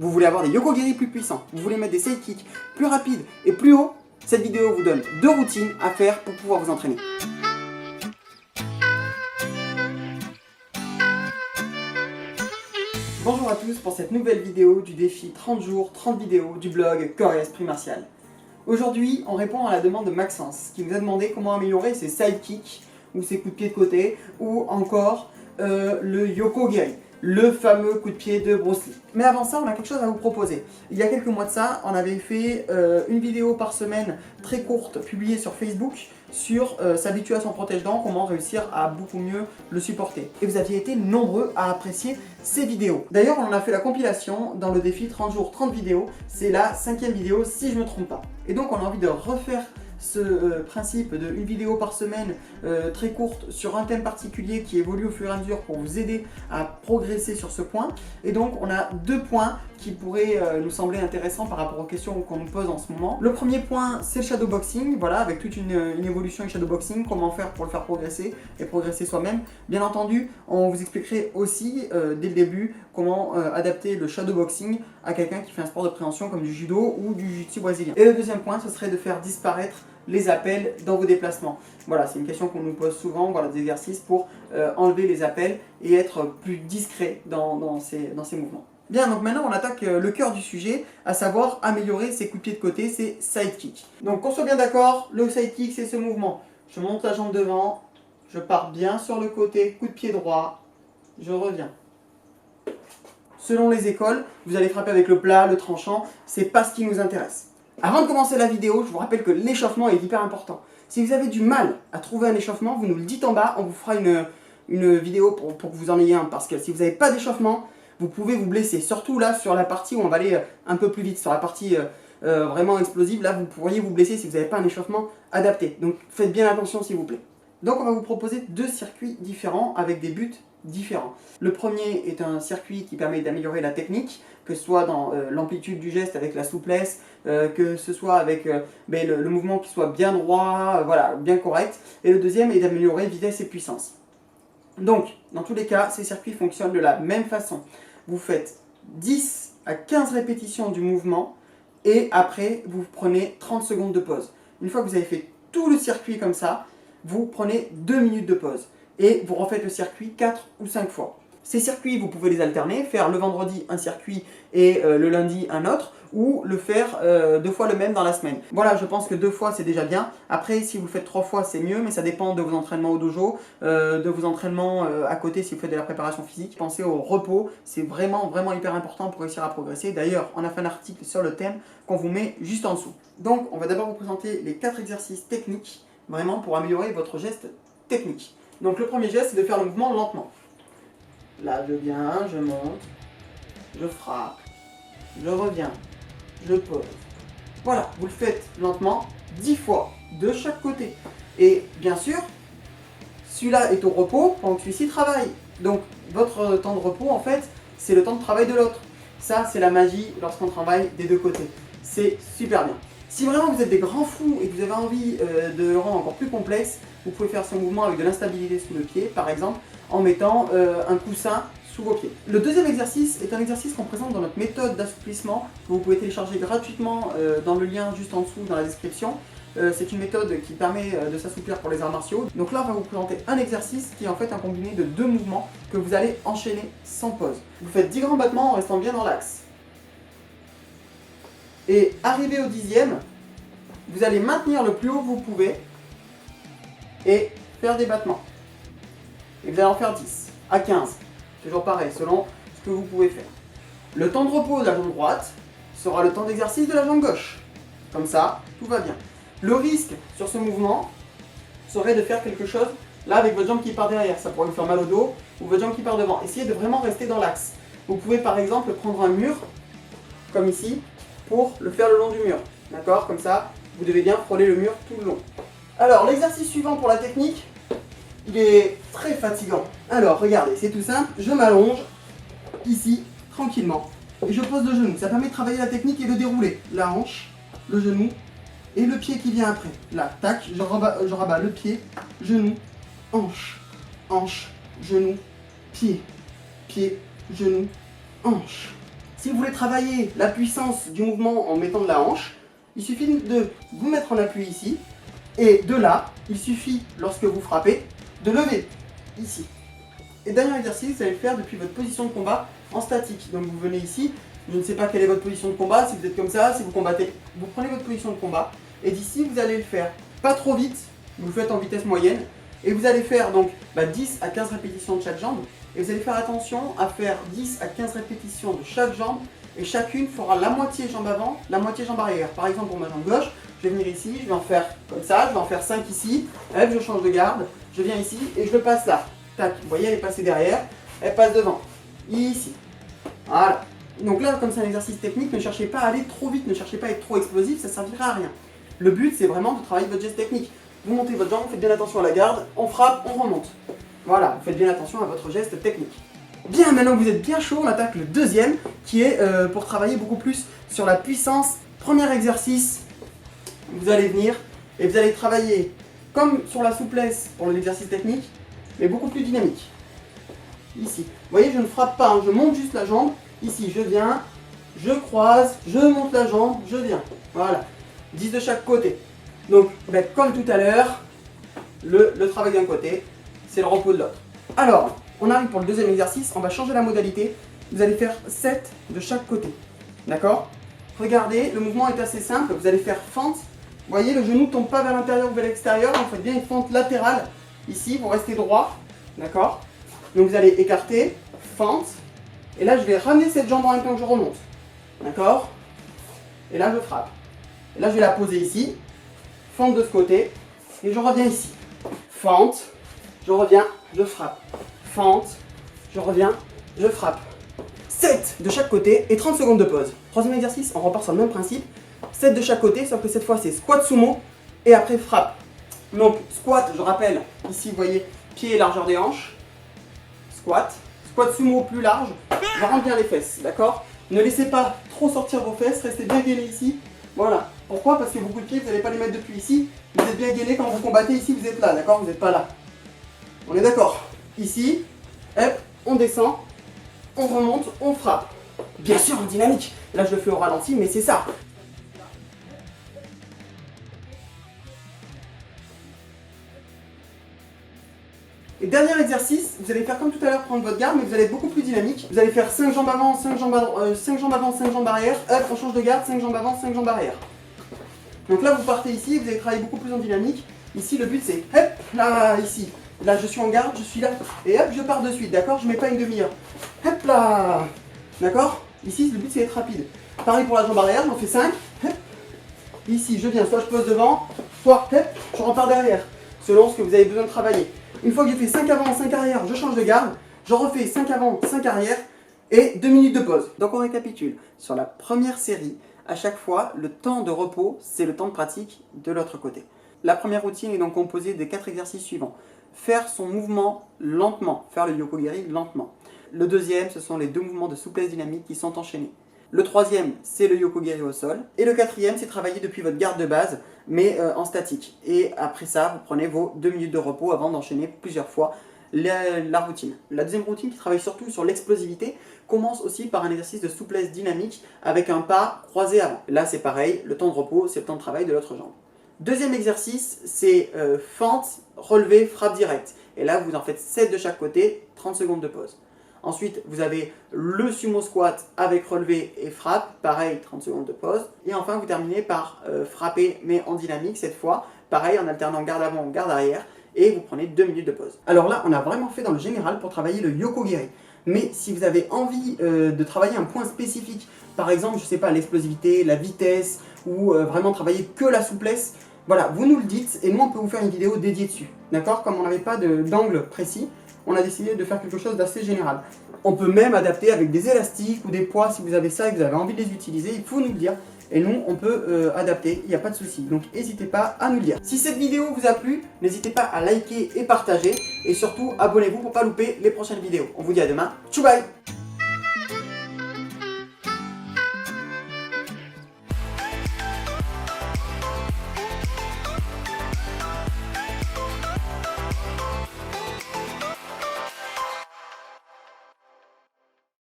Vous voulez avoir des Yokogiri plus puissants, vous voulez mettre des side kicks plus rapides et plus hauts, cette vidéo vous donne 2 routines à faire pour pouvoir vous entraîner. Bonjour à tous pour cette nouvelle vidéo du défi 30 jours, 30 vidéos du blog Corps et Esprit Martial. Aujourd'hui, on répond à la demande de Maxence qui nous a demandé comment améliorer ses side kicks ou ses coups de pied de côté ou encore le Yokogiri, le fameux coup de pied de Bruce Lee. Mais avant ça, on a quelque chose à vous proposer. Il y a quelques mois de ça, on avait fait une vidéo par semaine très courte publiée sur Facebook sur s'habituer à son protège-dents, comment réussir à beaucoup mieux le supporter. Et vous aviez été nombreux à apprécier ces vidéos. D'ailleurs, on en a fait la compilation dans le défi 30 jours, 30 vidéos. C'est la 5e vidéo si je ne me trompe pas. Et donc, on a envie de refaire ce principe de une vidéo par semaine très courte sur un thème particulier qui évolue au fur et à mesure pour vous aider à progresser sur ce point. Et donc on a 2 points qui pourraient nous sembler intéressants par rapport aux questions qu'on nous pose en ce moment. Le premier point, c'est le shadowboxing, voilà, avec toute une évolution du shadowboxing, comment faire pour le faire progresser et progresser soi-même. Bien entendu, on vous expliquerait aussi dès le début comment adapter le shadowboxing à quelqu'un qui fait un sport de préhension comme du judo ou du jiu-jitsu brésilien. Et le deuxième point, ce serait de faire disparaître les appels dans vos déplacements. Voilà, c'est une question qu'on nous pose souvent, voilà des exercices pour enlever les appels et être plus discret dans ces mouvements. Bien, donc maintenant on attaque le cœur du sujet, à savoir améliorer ses coups de pied de côté, ses side kicks. Donc qu'on soit bien d'accord, le side kick c'est ce mouvement. Je monte la jambe devant, je pars bien sur le côté, coup de pied droit, je reviens. Selon les écoles, vous allez frapper avec le plat, le tranchant, c'est pas ce qui nous intéresse. Avant de commencer la vidéo, je vous rappelle que l'échauffement est hyper important. Si vous avez du mal à trouver un échauffement, vous nous le dites en bas, on vous fera une vidéo pour que vous en ayez un. Parce que si vous n'avez pas d'échauffement, vous pouvez vous blesser. Surtout là, sur la partie où on va aller un peu plus vite, sur la partie vraiment explosive, là vous pourriez vous blesser si vous n'avez pas un échauffement adapté. Donc faites bien attention s'il vous plaît. Donc on va vous proposer 2 circuits différents avec des buts différents. Le premier est un circuit qui permet d'améliorer la technique, que ce soit dans l'amplitude du geste avec la souplesse, que ce soit avec le mouvement qui soit bien droit, voilà, bien correct. Et le deuxième est d'améliorer vitesse et puissance. Donc, dans tous les cas, ces circuits fonctionnent de la même façon. Vous faites 10 à 15 répétitions du mouvement et après, vous prenez 30 secondes de pause. Une fois que vous avez fait tout le circuit comme ça, vous prenez 2 minutes de pause et vous refaites le circuit 4 ou 5 fois. Ces circuits, vous pouvez les alterner, faire le vendredi un circuit et le lundi un autre, ou le faire 2 fois le même dans la semaine. Voilà, je pense que 2 fois c'est déjà bien. Après, si vous le faites 3 fois, c'est mieux, mais ça dépend de vos entraînements au dojo, de vos entraînements à côté si vous faites de la préparation physique. Pensez au repos, c'est vraiment hyper important pour réussir à progresser. D'ailleurs, on a fait un article sur le thème qu'on vous met juste en dessous. Donc, on va d'abord vous présenter les 4 exercices techniques, vraiment pour améliorer votre geste technique. Donc, le premier geste, c'est de faire le mouvement lentement. Là, je viens, je monte, je frappe, je reviens, je pose. Voilà, vous le faites lentement, 10 fois, de chaque côté. Et bien sûr, celui-là est au repos pendant que celui-ci travaille. Donc, votre temps de repos, en fait, c'est le temps de travail de l'autre. Ça, c'est la magie lorsqu'on travaille des 2 côtés. C'est super bien. Si vraiment vous êtes des grands fous et que vous avez envie de le rendre encore plus complexe, vous pouvez faire ce mouvement avec de l'instabilité sous le pied, par exemple, en mettant un coussin sous vos pieds. Le deuxième exercice est un exercice qu'on présente dans notre méthode d'assouplissement, que vous pouvez télécharger gratuitement dans le lien juste en dessous dans la description. C'est une méthode qui permet de s'assouplir pour les arts martiaux. Donc là, on va vous présenter un exercice qui est en fait un combiné de 2 mouvements que vous allez enchaîner sans pause. Vous faites 10 grands battements en restant bien dans l'axe. Et arrivé au 10e, vous allez maintenir le plus haut que vous pouvez et faire des battements. Et vous allez en faire 10 à 15, toujours pareil, selon ce que vous pouvez faire. Le temps de repos de la jambe droite sera le temps d'exercice de la jambe gauche. Comme ça, tout va bien. Le risque sur ce mouvement serait de faire quelque chose là avec votre jambe qui part derrière. Ça pourrait vous faire mal au dos ou votre jambe qui part devant. Essayez de vraiment rester dans l'axe. Vous pouvez par exemple prendre un mur, comme ici, pour le faire le long du mur. D'accord? Comme ça, vous devez bien frôler le mur tout le long. Alors, l'exercice suivant pour la technique, il est très fatigant. Alors, regardez, c'est tout simple. Je m'allonge, ici, tranquillement. Et je pose le genou. Ça permet de travailler la technique et de dérouler la hanche, le genou et le pied qui vient après. Là, tac, je rabats le pied, genou, hanche, hanche, genou, pied, pied, genou, hanche, Si vous voulez travailler la puissance du mouvement en mettant de la hanche, il suffit de vous mettre en appui ici, et de là, il suffit, lorsque vous frappez, de lever ici. Et dernier exercice, vous allez le faire depuis votre position de combat en statique. Donc vous venez ici, je ne sais pas quelle est votre position de combat, si vous êtes comme ça, si vous combattez, vous prenez votre position de combat, et d'ici vous allez le faire pas trop vite, vous le faites en vitesse moyenne, et vous allez faire donc 10 à 15 répétitions de chaque jambe, et vous allez faire attention à faire 10 à 15 répétitions de chaque jambe, et chacune fera la moitié jambe avant, la moitié jambe arrière. Par exemple pour ma jambe gauche, je vais venir ici, je vais en faire comme ça, je vais en faire 5 ici, hop, je change de garde, je viens ici et je le passe là. Tac, vous voyez, elle est passée derrière, elle passe devant, ici. Voilà. Donc là, comme c'est un exercice technique, ne cherchez pas à aller trop vite, ne cherchez pas à être trop explosif, ça ne servira à rien. Le but, c'est vraiment de travailler votre geste technique. Vous montez votre jambe, faites bien attention à la garde, on frappe, on remonte. Voilà, vous faites bien attention à votre geste technique. Bien, maintenant que vous êtes bien chaud, on attaque le deuxième, qui est pour travailler beaucoup plus sur la puissance. Premier exercice, vous allez venir et vous allez travailler comme sur la souplesse pour l'exercice technique, mais beaucoup plus dynamique. Ici, vous voyez, je ne frappe pas, hein, je monte juste la jambe. Ici, je viens, je croise, je monte la jambe, je viens. Voilà, 10 de chaque côté. Donc, comme tout à l'heure, le travail d'un côté, c'est le repos de l'autre. Alors, on arrive pour le deuxième exercice, on va changer la modalité. Vous allez faire 7 de chaque côté. D'accord? Regardez, le mouvement est assez simple, vous allez faire fente. Vous voyez, le genou ne tombe pas vers l'intérieur ou vers l'extérieur, vous faites bien une fente latérale. Ici, vous restez droit. D'accord? Donc vous allez écarter, fente. Et là, je vais ramener cette jambe en même temps que je remonte. D'accord? Et là, je frappe. Et là, je vais la poser ici. Fente de ce côté. Et je reviens ici. Fente. Je reviens, je frappe. Fente. Je reviens, je frappe. 7 de chaque côté et 30 secondes de pause. Troisième exercice, on repart sur le même principe. 7 de chaque côté, sauf que cette fois, c'est squat sumo. Et après, frappe. Donc, squat, je rappelle, ici, vous voyez, pied et largeur des hanches. Squat. Squat sumo plus large. Je rentre bien les fesses, d'accord? Ne laissez pas trop sortir vos fesses, restez bien gainés ici. Voilà. Pourquoi? Parce que beaucoup de pieds, vous n'allez pas les mettre depuis ici. Vous êtes bien gainés quand vous combattez ici, vous êtes là, d'accord? Vous n'êtes pas là. On est d'accord? Ici, hop, on descend, on remonte, on frappe. Bien sûr en dynamique. Là, je le fais au ralenti, mais c'est ça. Et dernier exercice, vous allez faire comme tout à l'heure, prendre votre garde, mais vous allez être beaucoup plus dynamique. Vous allez faire 5 jambes avant, 5 jambes avant, 5 jambes arrière. Hop, on change de garde, 5 jambes avant, 5 jambes arrière. Donc là, vous partez ici, vous allez travailler beaucoup plus en dynamique. Ici, le but c'est, hop, là, ici. Là, je suis en garde, je suis là. Et hop, je pars de suite, d'accord? Je mets pas une demi-heure. Hop là. D'accord? Ici, le but c'est d'être rapide. Pareil pour la jambe arrière, j'en fais 5. Hop. Ici, je viens, soit je pose devant, soit, hop, je repars derrière. Selon ce que vous avez besoin de travailler. Une fois que j'ai fait 5 avant, 5 arrière, je change de garde, je refais 5 avant, 5 arrière et 2 minutes de pause. Donc on récapitule. Sur la première série, à chaque fois, le temps de repos, c'est le temps de pratique de l'autre côté. La première routine est donc composée des 4 exercices suivants. Faire son mouvement lentement, faire le yokogiri lentement. Le deuxième, ce sont les 2 mouvements de souplesse dynamique qui sont enchaînés. Le troisième, c'est le yokogiri au sol. Et le quatrième, c'est travailler depuis votre garde de base, mais en statique. Et après ça, vous prenez vos 2 minutes de repos avant d'enchaîner plusieurs fois la routine. La deuxième routine, qui travaille surtout sur l'explosivité, commence aussi par un exercice de souplesse dynamique avec un pas croisé avant. Là, c'est pareil, le temps de repos, c'est le temps de travail de l'autre jambe. Deuxième exercice, c'est fente, relevé, frappe directe. Et là, vous en faites 7 de chaque côté, 30 secondes de pause. Ensuite, vous avez le sumo squat avec relevé et frappe, pareil, 30 secondes de pause. Et enfin, vous terminez par frapper, mais en dynamique cette fois, pareil, en alternant garde avant, garde arrière, et vous prenez 2 minutes de pause. Alors là, on a vraiment fait dans le général pour travailler le yokogiri. Mais si vous avez envie de travailler un point spécifique, par exemple, je sais pas, l'explosivité, la vitesse, ou vraiment travailler que la souplesse, voilà, vous nous le dites, et nous on peut vous faire une vidéo dédiée dessus. D'accord? Comme on n'avait pas d'angle précis, on a décidé de faire quelque chose d'assez général. On peut même adapter avec des élastiques ou des poids si vous avez ça et que vous avez envie de les utiliser, il faut nous le dire. Et nous, on peut adapter, il n'y a pas de souci. Donc n'hésitez pas à nous le dire. Si cette vidéo vous a plu, n'hésitez pas à liker et partager. Et surtout, abonnez-vous pour ne pas louper les prochaines vidéos. On vous dit à demain. Tchou bye!